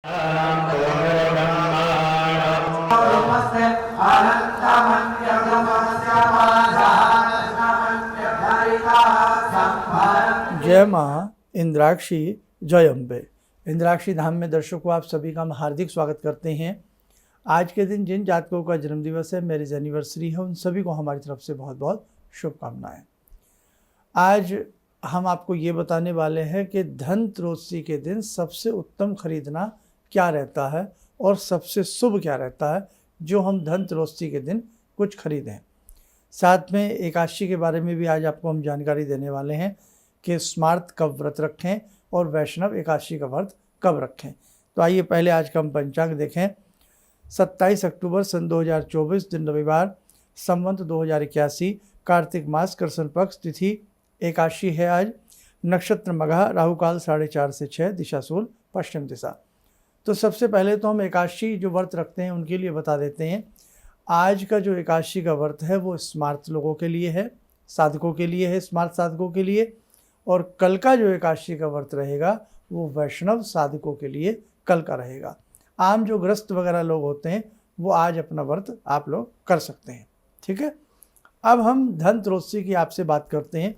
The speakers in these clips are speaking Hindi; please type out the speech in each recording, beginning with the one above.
जय माँ इंद्राक्षी, जय अम्बे। इंद्राक्षी धाम में दर्शकों आप सभी का हम हार्दिक स्वागत करते हैं। आज के दिन जिन जातकों का जन्मदिवस है, मैरिज एनिवर्सरी है, उन सभी को हमारी तरफ से बहुत बहुत शुभकामनाएं। आज हम आपको ये बताने वाले हैं कि धनतेरस के दिन सबसे उत्तम खरीदना क्या रहता है और सबसे शुभ क्या रहता है जो हम धनतेरस के दिन कुछ खरीदें। साथ में एकादशी के बारे में भी आज आपको हम जानकारी देने वाले हैं कि स्मार्त कब व्रत रखें और वैष्णव एकादशी का व्रत कब रखें। तो आइए पहले आज का हम पंचांग देखें। 27 अक्टूबर सन 2024 दिन रविवार, संवत 2081, कार्तिक मास, कृष्ण पक्ष, तिथि एकादशी है आज, नक्षत्र मघा, राहु काल 4:30 से 6, दिशा शूल पश्चिम दिशा। तो सबसे पहले तो हम एकादशी जो व्रत रखते हैं उनके लिए बता देते हैं। आज का जो एकादशी का व्रत है वो स्मार्त लोगों के लिए है, साधकों के लिए है, स्मार्त साधकों के लिए। और कल का जो एकादशी का व्रत रहेगा वो वैष्णव साधकों के लिए कल का रहेगा। आम जो ग्रस्त वगैरह लोग होते हैं वो आज अपना व्रत आप लोग कर सकते हैं। ठीक है, अब हम धनतेरस की आपसे बात करते हैं।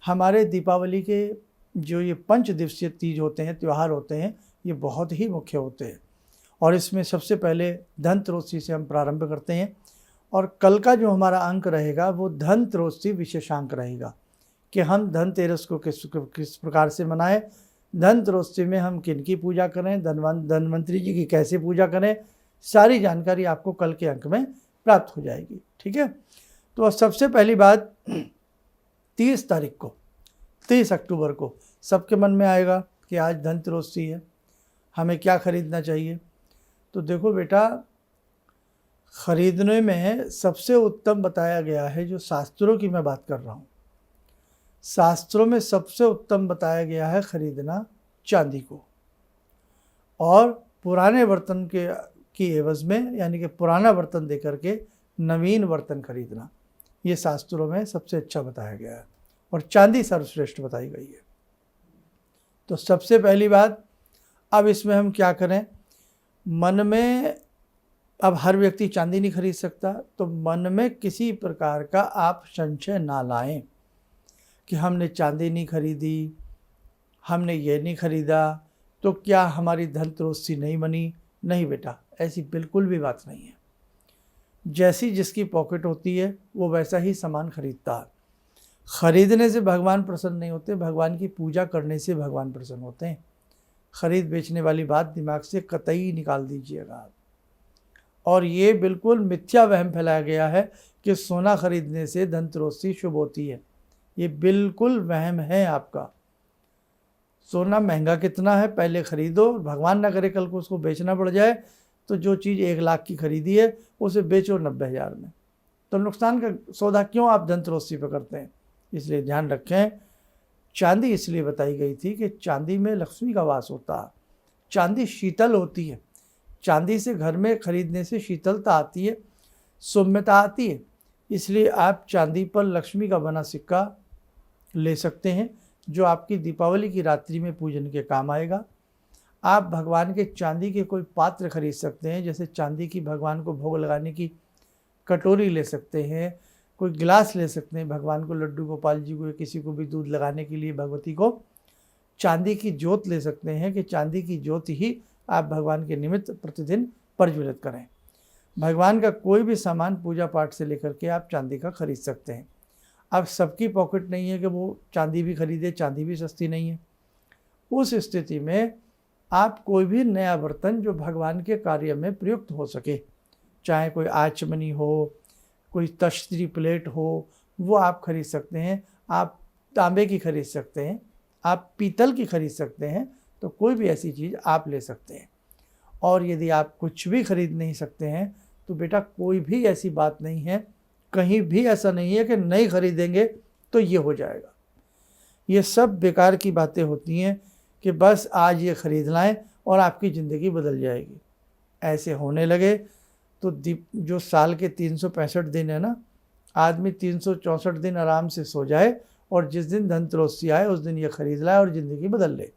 हमारे दीपावली के जो ये 5 दिवसीय तीज होते हैं, त्यौहार होते हैं, ये बहुत ही मुख्य होते हैं और इसमें सबसे पहले धनतेरस से हम प्रारंभ करते हैं। और कल का जो हमारा अंक रहेगा वो धनतेरस विशेषांक रहेगा कि हम धनतेरस को किस प्रकार से मनाएं, धनतेरस में हम किन की पूजा करें, धन्वंतरी जी की कैसे पूजा करें, सारी जानकारी आपको कल के अंक में प्राप्त हो जाएगी। ठीक है, तो सबसे पहली बात 30 तारीख को, 30 अक्टूबर को सबके मन में आएगा कि आज धनतेरस है, हमें क्या खरीदना चाहिए। तो देखो बेटा, खरीदने में सबसे उत्तम बताया गया है, जो शास्त्रों की मैं बात कर रहा हूँ, शास्त्रों में सबसे उत्तम बताया गया है खरीदना चांदी को, और पुराने बर्तन की एवज में, यानी कि पुराना बर्तन देकर के नवीन बर्तन खरीदना, ये शास्त्रों में सबसे अच्छा बताया गया है और चांदी सर्वश्रेष्ठ बताई गई है। तो सबसे पहली बात, अब इसमें हम क्या करें, मन में, अब हर व्यक्ति चांदी नहीं खरीद सकता, तो मन में किसी प्रकार का आप संशय ना लाएं कि हमने चांदी नहीं खरीदी, हमने ये नहीं खरीदा तो क्या हमारी धनतेरस नहीं बनी। नहीं बेटा, ऐसी बिल्कुल भी बात नहीं है। जैसी जिसकी पॉकेट होती है वो वैसा ही सामान खरीदता है। खरीदने से भगवान प्रसन्न नहीं होते, भगवान की पूजा करने से भगवान प्रसन्न होते हैं। खरीद बेचने वाली बात दिमाग से कतई निकाल दीजिएगा आप। और ये बिल्कुल मिथ्या वहम फैलाया गया है कि सोना खरीदने से धनतेरस शुभ होती है। ये बिल्कुल वहम है आपका। सोना महंगा कितना है पहले खरीदो, भगवान ना करे कल को उसको बेचना पड़ जाए तो जो चीज़ 1 लाख की खरीदी है उसे बेचो 90,000 में, तो नुकसान का सौदा क्यों आप धनतेरस पे करते हैं। इसलिए ध्यान रखें, चांदी इसलिए बताई गई थी कि चांदी में लक्ष्मी का वास होता है, चांदी शीतल होती है, चांदी से घर में खरीदने से शीतलता आती है, सौम्यता आती है। इसलिए आप चांदी पर लक्ष्मी का बना सिक्का ले सकते हैं जो आपकी दीपावली की रात्रि में पूजन के काम आएगा। आप भगवान के चांदी के कोई पात्र खरीद सकते हैं, जैसे चांदी की भगवान को भोग लगाने की कटोरी ले सकते हैं, कोई गिलास ले सकते हैं, भगवान को, लड्डू गोपाल जी को या किसी को भी दूध लगाने के लिए भगवती को चांदी की ज्योत ले सकते हैं कि चांदी की ज्योत ही आप भगवान के निमित्त प्रतिदिन प्रज्वलित करें। भगवान का कोई भी सामान पूजा पाठ से लेकर के आप चांदी का खरीद सकते हैं। अब सबकी पॉकेट नहीं है कि वो चांदी भी खरीदे, चांदी भी सस्ती नहीं है। उस स्थिति में आप कोई भी नया बर्तन जो भगवान के कार्य में प्रयुक्त हो सके, चाहे कोई आचमनी हो, कोई तश्तरी प्लेट हो, वो आप खरीद सकते हैं। आप तांबे की खरीद सकते हैं, आप पीतल की खरीद सकते हैं, तो कोई भी ऐसी चीज़ आप ले सकते हैं। और यदि आप कुछ भी खरीद नहीं सकते हैं तो बेटा कोई भी ऐसी बात नहीं है, कहीं भी ऐसा नहीं है कि नहीं खरीदेंगे तो ये हो जाएगा। ये सब बेकार की बातें होती हैं कि बस आज ये खरीद लाएं और आपकी ज़िंदगी बदल जाएगी। ऐसे होने लगे तो जो साल के 365 दिन है ना, आदमी 364 दिन आराम से सो जाए और जिस दिन धनतेरस आए उस दिन ये खरीद लाए और ज़िंदगी बदल ले।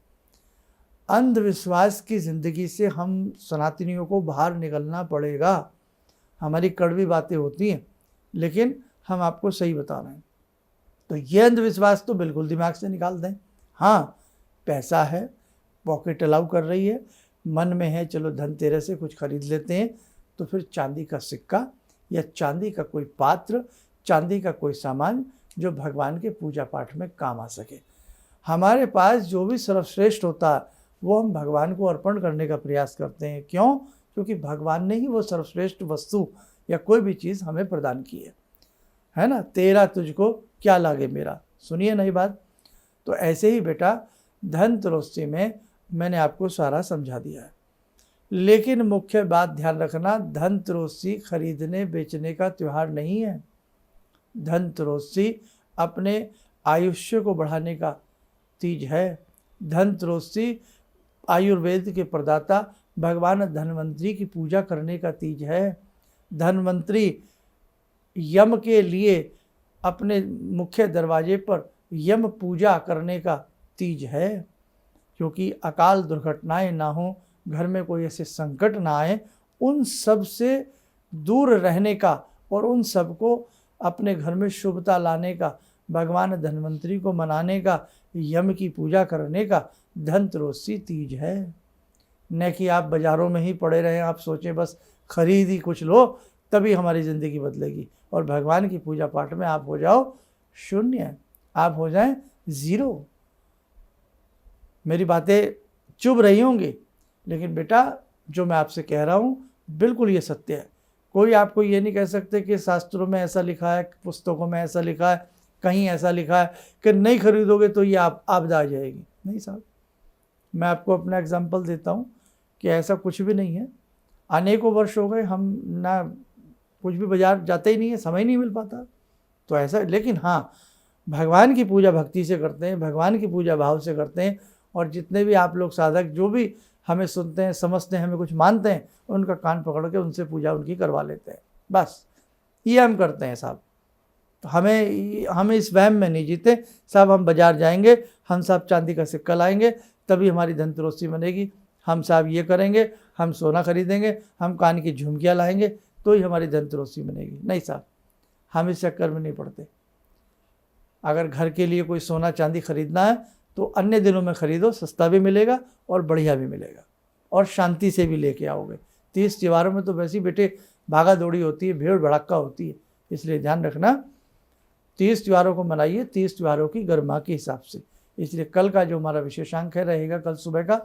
अंधविश्वास की ज़िंदगी से हम सनातनियों को बाहर निकलना पड़ेगा। हमारी कड़वी बातें होती हैं, लेकिन हम आपको सही बता रहे हैं। तो ये अंधविश्वास तो बिल्कुल दिमाग से निकाल दें। हाँ, पैसा है, पॉकेट अलाउ कर रही है, मन में है चलो धनतेरस से कुछ खरीद लेते हैं, तो फिर चांदी का सिक्का या चांदी का कोई पात्र, चांदी का कोई सामान जो भगवान के पूजा पाठ में काम आ सके। हमारे पास जो भी सर्वश्रेष्ठ होता है वो हम भगवान को अर्पण करने का प्रयास करते हैं। क्यों? क्योंकि भगवान ने ही वो सर्वश्रेष्ठ वस्तु या कोई भी चीज़ हमें प्रदान की है ना। तेरा तुझको क्या लागे मेरा, सुनिए नई बात। तो ऐसे ही बेटा धनतेरस में मैंने आपको सारा समझा दिया है, लेकिन मुख्य बात ध्यान रखना, धनतेरस खरीदने बेचने का त्यौहार नहीं है। धनतेरस अपने आयुष्य को बढ़ाने का तीज है। धनतेरस आयुर्वेद के प्रदाता भगवान धन्वंतरी की पूजा करने का तीज है। धन्वंतरी यम के लिए अपने मुख्य दरवाजे पर यम पूजा करने का तीज है, क्योंकि अकाल दुर्घटनाएं ना हो, घर में कोई ऐसे संकट ना आए, उन सब से दूर रहने का और उन सबको अपने घर में शुभता लाने का, भगवान धन्वंतरी को मनाने का, यम की पूजा करने का धनतेरस तीज है। न कि आप बाज़ारों में ही पड़े रहें, आप सोचें बस खरीद ही कुछ लो तभी हमारी ज़िंदगी बदलेगी, और भगवान की पूजा पाठ में आप हो जाओ शून्य, आप हो जाएं ज़ीरो। मेरी बातें चुभ रही होंगी, लेकिन बेटा जो मैं आपसे कह रहा हूँ बिल्कुल ये सत्य है। कोई आपको ये नहीं कह सकते कि शास्त्रों में ऐसा लिखा है, पुस्तकों में ऐसा लिखा है, कहीं ऐसा लिखा है कि नहीं खरीदोगे तो ये आपदा आ जाएगी। नहीं साहब, मैं आपको अपना एग्जाम्पल देता हूँ कि ऐसा कुछ भी नहीं है। अनेकों वर्ष हो गए हम ना कुछ भी बाजार जाते ही नहीं है, समय नहीं मिल पाता, तो ऐसा। लेकिन हाँ, भगवान की पूजा भक्ति से करते हैं, भगवान की पूजा भाव से करते हैं, और जितने भी आप लोग साधक जो भी हमें सुनते हैं, समझते हैं, हमें कुछ मानते हैं, उनका कान पकड़ के उनसे पूजा उनकी करवा लेते हैं। बस ये हम करते हैं साहब। तो हमें इस वहम में नहीं जीते साहब, हम बाजार जाएंगे, हम साहब चांदी का सिक्का लाएंगे तभी हमारी धनतेरस बनेगी, हम साहब ये करेंगे, हम सोना खरीदेंगे, हम कान की झुमकियाँ लाएंगे तो ही हमारी धनतेरस बनेगी। नहीं साहब, हम इस चक्कर में नहीं पड़ते। अगर घर के लिए कोई सोना चांदी खरीदना है तो अन्य दिनों में खरीदो, सस्ता भी मिलेगा और बढ़िया भी मिलेगा, और शांति से भी लेके आओगे। 30 त्योहारों में तो वैसे ही बेटे भागा दौड़ी होती है, भीड़ भड़क्का होती है, इसलिए ध्यान रखना 30 त्योहारों को मनाइए 30 त्योहारों की गरिमा के हिसाब से। इसलिए कल का जो हमारा विशेषांक है रहेगा कल सुबह का,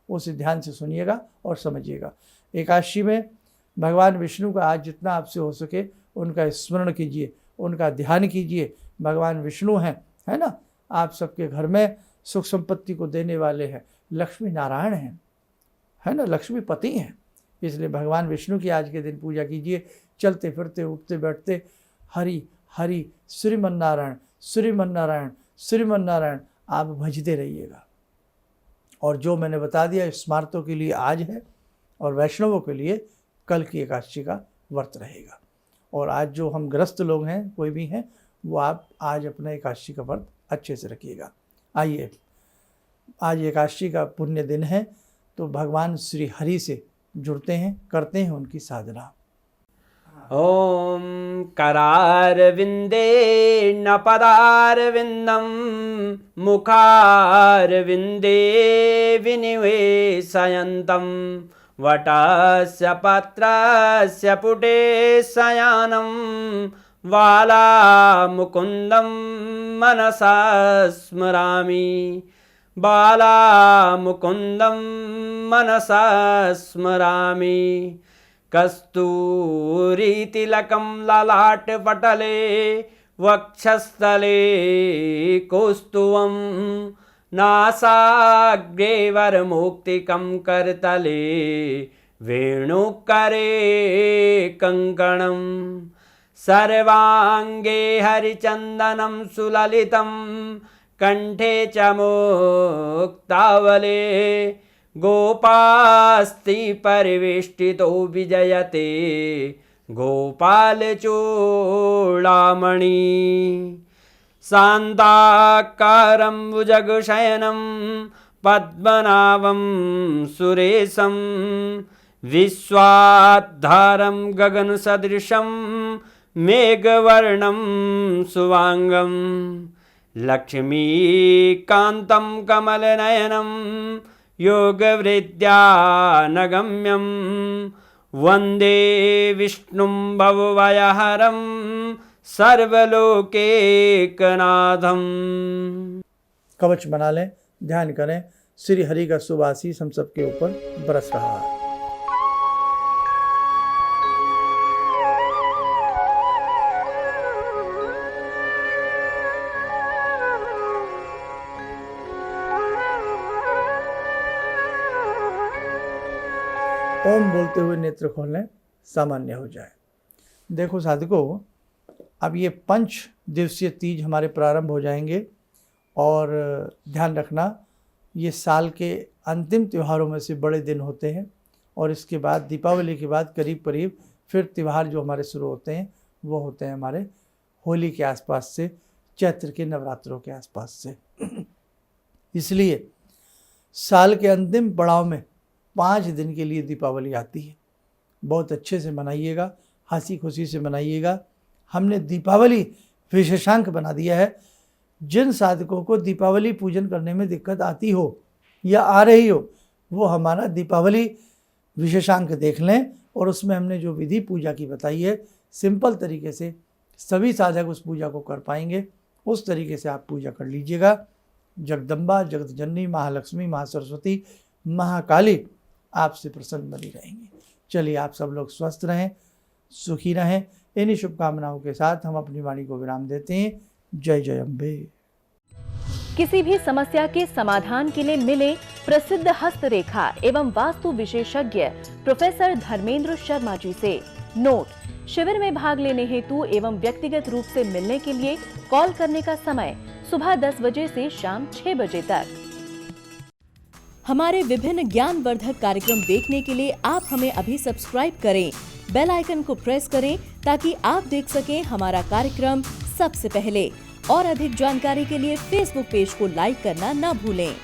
उसे ध्यान से सुनिएगा और समझिएगा। एकादशी में भगवान विष्णु का आज जितना आपसे हो सके उनका स्मरण कीजिए, उनका ध्यान कीजिए। भगवान विष्णु हैं, है ना, आप सबके घर में सुख संपत्ति को देने वाले हैं, लक्ष्मी नारायण हैं, है ना, लक्ष्मी पति हैं। इसलिए भगवान विष्णु की आज के दिन पूजा कीजिए। चलते फिरते उठते बैठते हरि हरि श्रीमन नारायण श्रीमन नारायण श्रीमन नारायण आप भजते रहिएगा। और जो मैंने बता दिया स्मार्तों के लिए आज है और वैष्णवों के लिए कल की एकादशी का व्रत रहेगा। और आज जो हम ग्रस्त लोग हैं, कोई भी हैं, वो आप आज अपना एकादशी का व्रत अच्छे से रखिएगा। आइए, आज एकादशी का पुण्य दिन है, तो भगवान श्री हरि से जुड़ते हैं, करते हैं उनकी साधना। ॐ करारविन्दे न पदारविन्दं मुखारविन्दे विनिवेशयन्तं वटस्य पत्रस्य पुटे शयनं बालामुकुन्दं मनसा स्मरामि बालामुकुन्दं मनसा स्मरामि कस्तूरीतिलकं ललाटपटले वक्षस्थले कौस्तुभं नासाग्रे वरमुक्तिकं करतले वेणुकरे कङ्कणं सर्वाङ्गे हरिचन्दनं सुललितं कंठे च मुक्तावले गोपास्ति परिवेष्टितो विजयते गोपालचूडामणि शान्ताकारं भुजगशयनं पद्मनाभं सुरेशं विश्वाधारं गगनसदृशं मेघवर्णं शुभांगं लक्ष्मीकान्तं कमलनयनं योगवृद्ध्यानगम्यं वन्दे विष्णुं भवभयहरं सर्वलोकैकनाथं। कवच बना लें, ध्यान करें, श्री हरि का शुभ आशीष हम सबके ऊपर बरस रहा है। ओम बोलते हुए नेत्र खोलें, सामान्य हो जाए। देखो साधकों, अब ये 5 दिवसीय तीज हमारे प्रारंभ हो जाएंगे और ध्यान रखना, ये साल के अंतिम त्योहारों में से बड़े दिन होते हैं और इसके बाद दीपावली के बाद करीब करीब फिर त्यौहार जो हमारे शुरू होते हैं वो होते हैं हमारे होली के आसपास से, चैत्र के नवरात्रों के आसपास से। इसलिए साल के अंतिम पड़ाव में 5 दिन के लिए दीपावली आती है। बहुत अच्छे से मनाइएगा, हंसी खुशी से मनाइएगा। हमने दीपावली विशेषांक बना दिया है। जिन साधकों को दीपावली पूजन करने में दिक्कत आती हो या आ रही हो, वो हमारा दीपावली विशेषांक देख लें और उसमें हमने जो विधि पूजा की बताई है, सिंपल तरीके से सभी साधक उस पूजा को कर पाएंगे। उस तरीके से आप पूजा कर लीजिएगा। जगदम्बा, जगतजननी, महालक्ष्मी, महासरस्वती, महाकाली आपसे प्रसन्न बनी रहेंगी। चलिए, आप सब लोग स्वस्थ रहें, सुखी रहें। इन्हीं शुभकामनाओं के साथ हम अपनी वाणी को विराम देते हैं। जय जय अम्बे। किसी भी समस्या के समाधान के लिए मिले प्रसिद्ध हस्तरेखा एवं वास्तु विशेषज्ञ प्रोफेसर धर्मेंद्र शर्मा जी से। नोट: शिविर में भाग लेने हेतु एवं व्यक्तिगत रूप से मिलने के लिए कॉल करने का समय सुबह 10 बजे से शाम 6 बजे तक। हमारे विभिन्न ज्ञानवर्धक कार्यक्रम देखने के लिए आप हमें अभी सब्सक्राइब करें, बेल आइकन को प्रेस करें ताकि आप देख सकें हमारा कार्यक्रम सबसे पहले। और अधिक जानकारी के लिए फेसबुक पेज को लाइक करना न भूलें।